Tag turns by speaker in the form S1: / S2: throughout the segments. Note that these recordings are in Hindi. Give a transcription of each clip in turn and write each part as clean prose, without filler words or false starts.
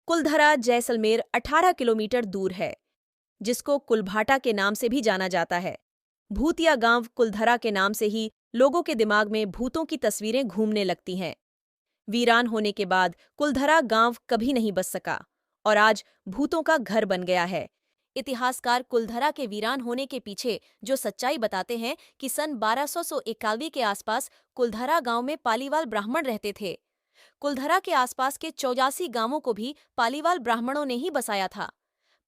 S1: कुलधरा जैसलमेर 18 किलोमीटर दूर है, जिसको कुलभाटा के नाम से भी जाना जाता है। भूतिया गांव कुलधरा के नाम से ही लोगों के दिमाग में भूतों की तस्वीरें घूमने लगती हैं। वीरान होने के बाद कुलधरा गांव कभी नहीं बस सका और आज भूतों का घर बन गया है। इतिहासकार कुलधरा के वीरान होने के पीछे जो सच्चाई बताते हैं कि सन 1291 के आसपास कुलधरा गांव में पालीवाल ब्राह्मण रहते थे। कुलधरा के आसपास के 84 गांवों को भी पालीवाल ब्राह्मणों ने ही बसाया था।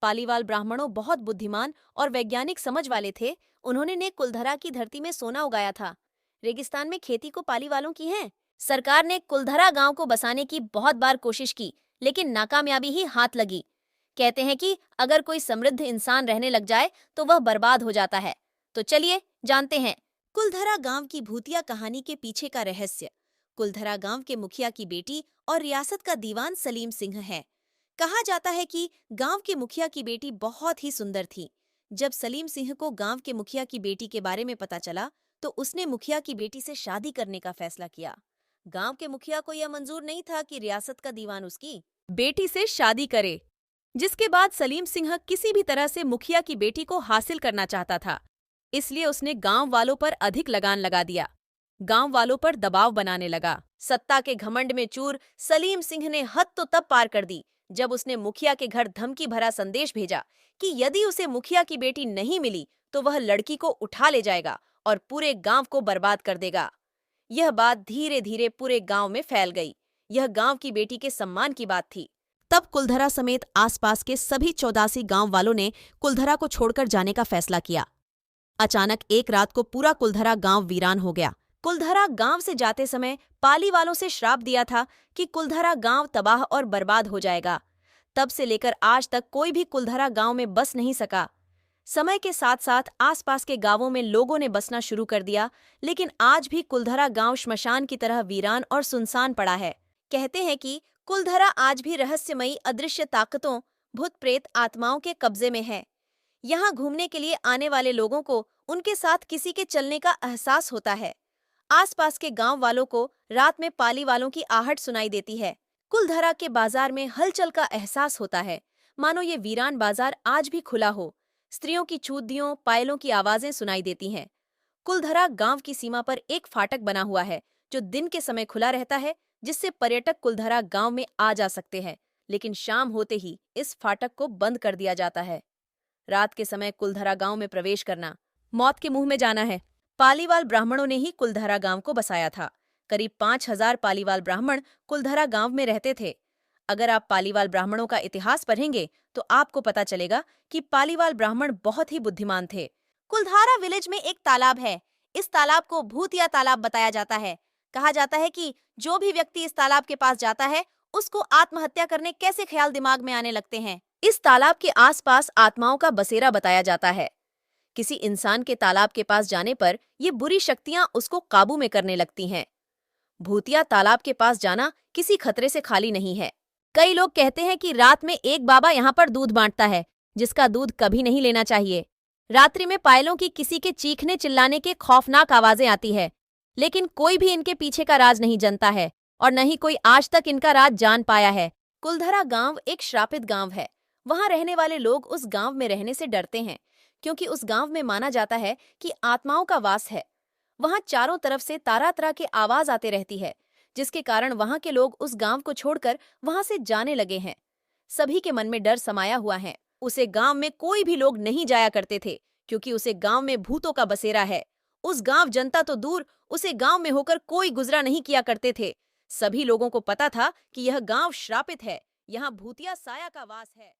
S1: पालीवाल ब्राह्मणों बहुत बुद्धिमान और वैज्ञानिक समझ वाले थे। उन्होंने ने कुलधरा की धरती में सोना उगाया था। रेगिस्तान में खेती को पालीवालों की है। सरकार ने कुलधरा गांव को बसाने की बहुत बार कोशिश की, लेकिन नाकामयाबी ही हाथ लगी। कहते हैं कि अगर कोई समृद्ध इंसान रहने लग जाए तो वह बर्बाद हो जाता है। तो चलिए जानते हैं कुलधरा गांव की भूतिया कहानी के पीछे का रहस्य। कुलधरा गांव के मुखिया की बेटी और रियासत का दीवान सलीम सिंह है। कहा जाता है कि गांव के मुखिया की बेटी बहुत ही सुंदर थी। जब सलीम सिंह को गांव के मुखिया की बेटी के बारे में पता चला तो उसने मुखिया की बेटी से शादी करने का फैसला किया। गांव के मुखिया को यह मंजूर नहीं था कि रियासत का दीवान उसकी बेटी से शादी करे, जिसके बाद सलीम सिंह किसी भी तरह से मुखिया की बेटी को हासिल करना चाहता था। इसलिए उसने गांव वालों पर अधिक लगान लगा दिया, गांव वालों पर दबाव बनाने लगा। सत्ता के घमंड में चूर सलीम सिंह ने हद तो तब पार कर दी जब उसने मुखिया के घर धमकी भरा संदेश भेजा कि यदि उसे मुखिया की बेटी नहीं मिली तो वह लड़की को उठा ले जाएगा और पूरे गांव को बर्बाद कर देगा। यह बात धीरे धीरे पूरे गांव में फैल गई। यह गांव की बेटी के सम्मान की बात थी। तब कुलधरा समेत आसपास के सभी 84 गांव वालों ने कुलधरा को छोड़कर जाने का फैसला किया। अचानक एक रात को पूरा कुलधरा गांव वीरान हो गया। कुलधरा गांव से जाते समय पाली वालों से श्राप दिया था कि कुलधरा गांव तबाह और बर्बाद हो जाएगा। तब से लेकर आज तक कोई भी कुलधरा गांव में बस नहीं सका। समय के साथ साथ आसपास के गांवों में लोगों ने बसना शुरू कर दिया, लेकिन आज भी कुलधरा गांव श्मशान की तरह वीरान और सुनसान पड़ा है। कहते हैं कि कुलधरा आज भी रहस्यमयी अदृश्य ताकतों, भूत प्रेत आत्माओं के कब्जे में है। यहाँ घूमने के लिए आने वाले लोगों को उनके साथ किसी के चलने का एहसास होता है। आसपास के गांव वालों को रात में पाली वालों की आहट सुनाई देती है। कुलधरा के बाजार में हलचल का एहसास होता है, मानो ये वीरान बाजार आज भी खुला हो। स्त्रियों की चूदियों, पायलों की आवाजें सुनाई देती हैं। कुलधरा गांव की सीमा पर एक फाटक बना हुआ है जो दिन के समय खुला रहता है, जिससे पर्यटक कुलधरा गांव में आ जा सकते हैं, लेकिन शाम होते ही इस फाटक को बंद कर दिया जाता है। रात के समय कुलधरा गांव में प्रवेश करना मौत के मुंह में जाना है। पालीवाल ब्राह्मणों ने ही कुलधरा गांव को बसाया था। करीब 5000 पालीवाल ब्राह्मण कुलधरा गांव में रहते थे। अगर आप पालीवाल ब्राह्मणों का इतिहास पढ़ेंगे तो आपको पता चलेगा कि पालीवाल ब्राह्मण बहुत ही बुद्धिमान थे। कुलधारा विलेज में एक तालाब है। इस तालाब को भूतिया तालाब बताया जाता है। कहा जाता है कि जो भी व्यक्ति इस तालाब के पास जाता है उसको आत्महत्या करने कैसे ख्याल दिमाग में आने लगते हैं। इस तालाब के आसपास आत्माओं का बसेरा बताया जाता है। किसी इंसान के तालाब के पास जाने पर ये बुरी शक्तियां उसको काबू में करने लगती हैं। भूतिया तालाब के पास जाना किसी खतरे से खाली नहीं है। कई लोग कहते हैं कि रात में एक बाबा यहाँ पर दूध बांटता है, जिसका दूध कभी नहीं लेना चाहिए। रात्रि में पायलों की किसी के चीखने चिल्लाने के खौफनाक आवाजें आती है, लेकिन कोई भी इनके पीछे का राज नहीं जानता है और न ही कोई आज तक इनका राज जान पाया है। कुलधरा गांव एक श्रापित गांव है। वहां रहने वाले लोग उस गांव में रहने से डरते हैं, क्योंकि उस गांव में माना जाता है कि आत्माओं का वास है। वहां चारों तरफ से तरह तरह के आवाज आते रहती है, जिसके कारण वहां के लोग उस गांव को छोड़कर वहां से जाने लगे हैं। सभी के मन में डर समाया हुआ है। उसे गांव में कोई भी लोग नहीं जाया करते थे, क्योंकि उसे गांव में भूतों का बसेरा है। उस गांव जनता तो दूर, उसे गांव में होकर कोई गुजरा नहीं किया करते थे। सभी लोगों को पता था कि यह गांव श्रापित है, यहाँ भूतिया साया का वास है।